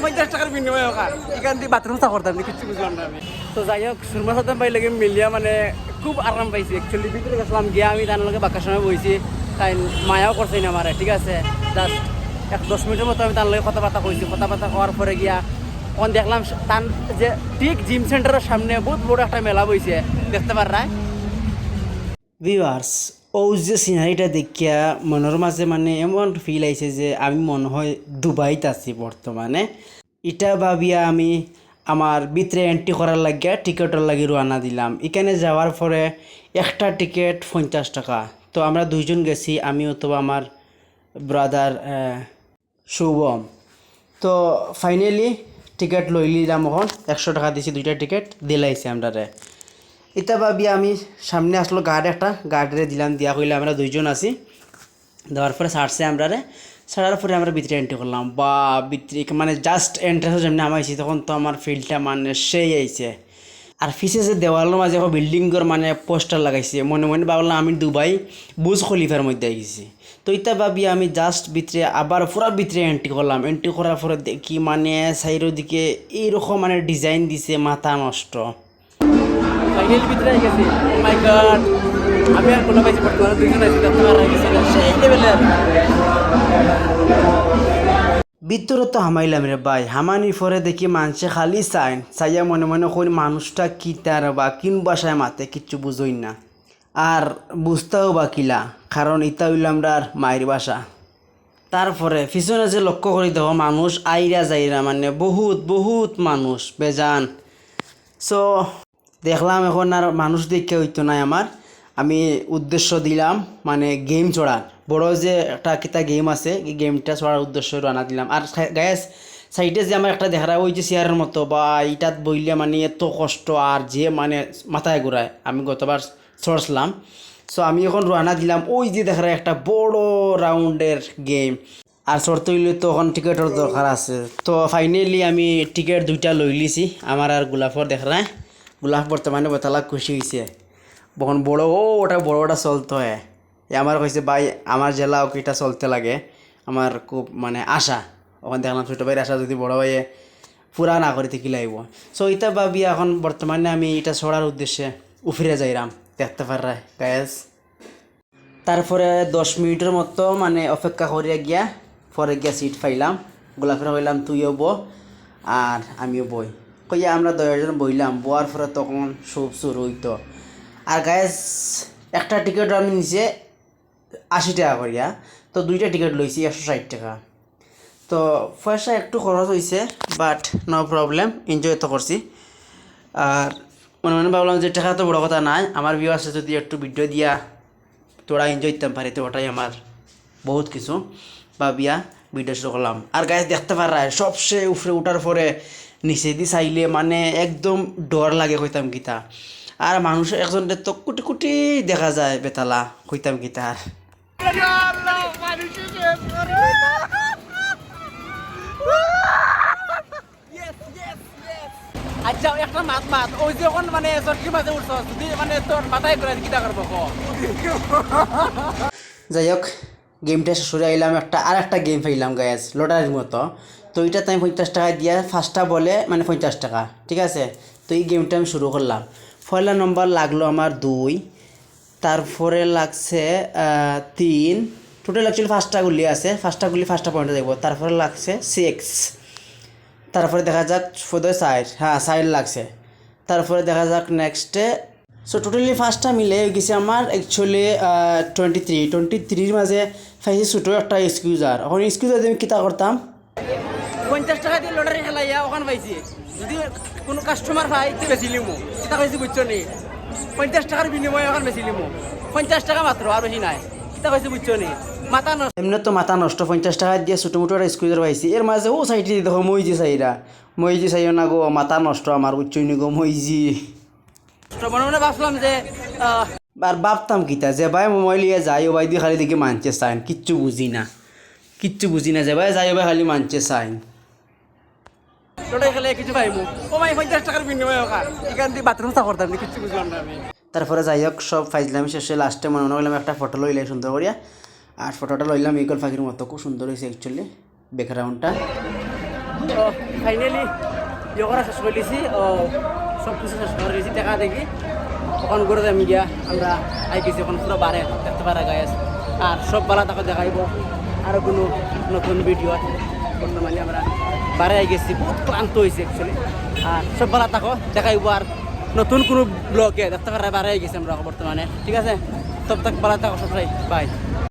50 টাকার বিনিময়ে এখান থেকে বাথরুম চা করতাম কিছু বুঝলাম না আমি। তো যাই হোক সুরমা সাতাম পাই লাগে মিলিয়া মানে খুব আরাম পাইছি অ্যাকচুয়ালি। ভিতরে গেছিলাম গিয়া আমি তার লগে বাক্কার সময় বইছি, তাই মায়াও করছে না আমার, ঠিক আছে। জাস্ট 10 মিনিটের মতো আমি তার লগে কথাবার্তা কইছি। কথাবার্তা করার পরে গিয়া তখন দেখলাম তার যে ঠিক জিম সেন্টারের সামনে বহুত বড় একটা মেলা বইছে, দেখতে পাররা ভিউয়ার্স। ও যে সিনারিটা দেখিয়া মনের মাঝে মানে এমন ফিল আইছে যে আমি মনে হয় দুবাইতে আছি বর্তমানে। এটা ভাবিয়া আমি আমার ভিতরে এন্ট্রি করার লাগিয়া টিকেটের লাগি রওনা দিলাম। এখানে যাওয়ার পরে একটা টিকেট 50 টাকা। তো আমরা দুইজন গেছি, আমি অথবা আমার ব্রাদার শুভম। তো ফাইনালি টিকেট লই নিলাম, এখন 100 টাকা দিছি, দুইটা টিকেট দিলাইছে আমরারে। এটা ভাবি আমি সামনে আসলো গার্ড, একটা গার্ডরে দিলাম, দিয়া কইলে আমরা দুইজন আছি। দেওয়ার পরে ছাড়ছে আমরারে, ছাড়ার পরে আমরা ভিতরে এন্ট্রি করলাম। বা ভিতরে মানে জাস্ট এন্ট্রেন্স যেমনি আমাইছি তখন তো আমার ফিল্ডটা মানে সেই আইছে। আর ফিসে যে দেওয়ালের মাঝে বিল্ডিংয়ের মানে পোস্টার লাগাইছে, মনে মনে ভাবলাম আমি দুবাই বুজ খলিফার মধ্যে গেছি। তো ইতা ভাবি আমি জাস্ট ভিতরে আবার পুরা ভিতরে এন্ট্রি করলাম। এন্ট্রি করার পরে দেখি মানে সাইডের দিকে এইরকম মানে ডিজাইন দিছে, মাথা নষ্ট। ফাইনাল ভিতরে গেছি, ও মাই গড। আমি আর কোনো পাইছি বর্তমানে দুইজন আছি, আপনারা গেছি সেই লেভেলের ভিতরে তো হামাইলাম রে ভাই। হামানি পরে দেখি মানুষে খালি চাইয়া মনে মনে করি মানুষটা কি তার বা কিন বাসায় মাতে কিচ্ছু বুঝই না। আর বুঝতেও বা কিলা, কারণ ইতা হইল আমরা আর মায়ের বাসা। তারপরে পিছনে যে লক্ষ্য করি দেখো মানুষ আইরা যাইরা মানে বহুত বহুত মানুষ বেজান। সো দেখলাম এখন আর মানুষ দেখে হইতো নাই আমার। আমি উদ্দেশ্য দিলাম মানে গেম চড়ার, বড় যে একটা কিতা গেম আছে এই গেমটা চড়ার উদ্দেশ্য রানা দিলাম। আর গ্যাস সাইডে যে আমার একটা দেখা ওই যে চেয়ারের মতো বা এইটাত বইলে মানে এত কষ্ট আর যে মানে মাথায় ঘুরায়, আমি গতবার চড়ছিলাম। সো আমি এখন রানা দিলাম ওই যে দেখা একটা বড় রাউন্ডের গেম। আর চড়তে হইলে তো এখন টিকেটের দরকার আছে। তো ফাইনালি আমি টিকেট দুইটা লই লিছি। আমার আর গোলাপর দেখা গোলাপ বর্তমানে বতালা খুশি হয়েছে, বখন বড় ওটা বড়োটা চলতে হয়। আমার কইছে ভাই আমার জেলা ওকে এটা চলতে লাগে, আমার খুব মানে আশা। ওখানে দেখলাম ছোটো ভাইয়ের আশা যদি বড় ভাইয়ে পুরা না করে থেকে লাগব। সো এটা ভাবি এখন বর্তমানে আমি এটা ছড়ার উদ্দেশ্যে উফরে যাইরাম, দেখতে পাররা গ্যাস। তারপরে 10 মিনিটের মতো মানে অপেক্ষা করিয়া গিয়া পরে গিয়া সিট পাইলাম। গোলাপের হইলাম তুইও বো আর আমিও বই কইয়া আমরা 10 জন বইলাম। বোয়ার পরে তখন সব শুরু হইতো। আর গ্যাস একটা টিকিট আমি নিচে 80 টাকা করিয়া, তো দুইটা টিকিট লইছি 160 টাকা। তো পয়সা একটু খরচ হয়েছে, বাট নো প্রবলেম, এনজয় তো করছি। আর মনে মনে ভাবলাম যে টাকা তো বড় কথা নাই, আমার ভিউয়ার্সে যদি একটু ভিডিও দিয়া তোরা এনজয় করতে পারে তো ওটাই আমার বহুত কিছু ভাবিয়া ভিডিও শুরু করলাম। আর গাছ দেখতে পারা সবচেয়ে উপরে উঠার পরে নিচে দিয়ে চাইলে মানে একদম ডর লাগে কইতাম গীতা। আর মানুষের একজনের তো কুটি কুটি দেখা যায় বেতালা কইতাম গীতা। আর আচ্ছা একটা মাত ওই যে এখন মানে চটকির মাঝে উঠছ যদি মানে তোর মাথায় করে কিটা করবো। যাই হোক গেমটা সরে আইলাম, আর একটা গেম পাইলাম গ্যাস লটারির মতো। তো এইটাতে আমি 50 টাকা দিয়া ফার্স্টটা বলে মানে 50 টাকা, ঠিক আছে। তো এই গেমটা আমি শুরু করলাম। পয়লা নম্বর লাগলো আমার 2, তারপরে লাগছে 3, টোটাল অ্যাকচুয়ালি 5টা গুলি আছে, 5টা গুলি 5টা পয়েন্টে যাবো। তারপরে লাগছে 6, তারপরে দেখা যাক 4 হ্যাঁ 4 লাগছে। তারপরে দেখা যাক নেক্সটে। সো টোটালি 5টা মিলে গেছে আমার অ্যাকচুয়ালি 23 মাঝে পাইছি ছোটো একটা এক্সকিউজার। এখন এক্সকিউজার আমি কিতা করতাম 50 টাকা দিয়ে লটারি খেলাইয়া ওখানে পাইছি, যদি কোনো কাস্টমার পাই তো বেশি লিমো কিতা পাইছি বুঝছো নি। 50 টাকার বিনিময়ে ওখানে বেশি লিমো, 50 টাকা মাত্র আর বেশি নাই, কিতা পাইছি বুঝছো নি। মাথা নষ্ট এমনি তো মাথা নষ্ট। 50 টাকা দিয়ে ছোটো মোটো একটা স্কুইজার পাইছি। এর মাঝে ও সাইডে দেখো মইজি চাইরা মইজি চাইও না গো, মাথা নষ্ট আমার বুঝছো নি গো মইজি। মনে মনে ভাবলাম যে আর ভাবতাম কিতা যে ভাই মোবাইল ইয়ে যাই ও ভাই দিয়ে খালি দেখি মানছে চাইন, কিচ্ছু বুঝি না যে ভাই যাই ভাই খালি মানছে চাইন। খেলে কিছু পাইবো ও ভাই 50 টাকার বিনিময়ে এখান থেকে বাথরুম চা করতাম কিচ্ছু বুঝলাম না আমি। তারপরে যাই হোক সব ফাইজলাম শেষে লাস্টে মনে করলাম একটা ফটো লইলে সুন্দর করিয়া। আর ফটোটা লইলাম ইগল পাখির মতো, খুব সুন্দর হয়েছে অ্যাকচুয়ালি ব্যাকগ্রাউন্ডটা। তো ফাইনালি ইয়ে করা শেষ করে দিয়েছি সব কিছু শেষ করে দিয়েছি টাকা দেখি তখন করে আমি গিয়া আমরা আই গেছি এখন পুরো বারে দেখতে পারা গাছ আর সব বেলা তাকে দেখাইব আরও কোনো নতুন ভিডিও বর্তমানে আমরা বারে আই গেছি বহুত ক্লান্ত হয়েছে অ্যাকচুয়ালি আর সব বেলা তাকে দেখাইব আর নতুন কোনো ব্লগে দেখতে পারা বারে আই গেছি আমরা বর্তমানে ঠিক আছে তব তাক বেলা তাকে সবাই বাই